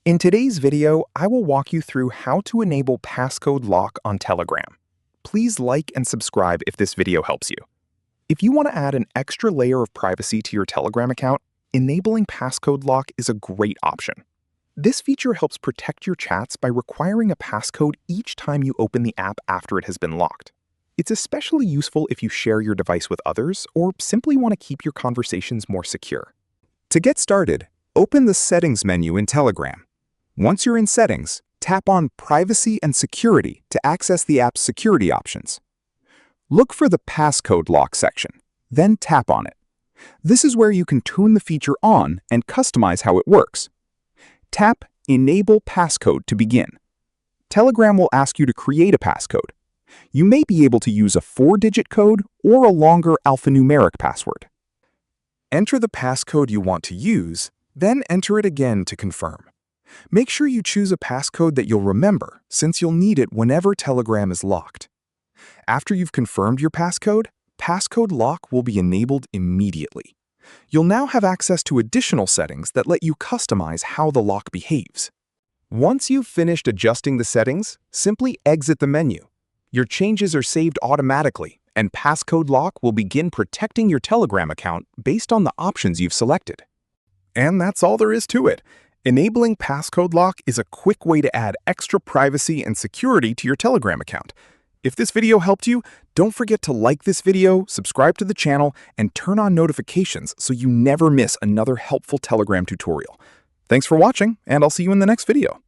In today's video, I will walk you through how to enable passcode lock on Telegram. Please like and subscribe if this video helps you. If you want to add an extra layer of privacy to your Telegram account, enabling passcode lock is a great option. This feature helps protect your chats by requiring a passcode each time you open the app after it has been locked. It's especially useful if you share your device with others or simply want to keep your conversations more secure. To get started, open the Settings menu in Telegram. Once you're in Settings, tap on Privacy and Security to access the app's security options. Look for the Passcode Lock section, then tap on it. This is where you can tune the feature on and customize how it works. Tap Enable Passcode to begin. Telegram will ask you to create a passcode. You may be able to use a 4-digit code or a longer alphanumeric password. Enter the passcode you want to use, then enter it again to confirm. Make sure you choose a passcode that you'll remember, since you'll need it whenever Telegram is locked. After you've confirmed your passcode, passcode lock will be enabled immediately. You'll now have access to additional settings that let you customize how the lock behaves. Once you've finished adjusting the settings, simply exit the menu. Your changes are saved automatically, and passcode lock will begin protecting your Telegram account based on the options you've selected. And that's all there is to it. Enabling passcode lock is a quick way to add extra privacy and security to your Telegram account. If this video helped you, don't forget to like this video, subscribe to the channel, and turn on notifications so you never miss another helpful Telegram tutorial. Thanks for watching, and I'll see you in the next video.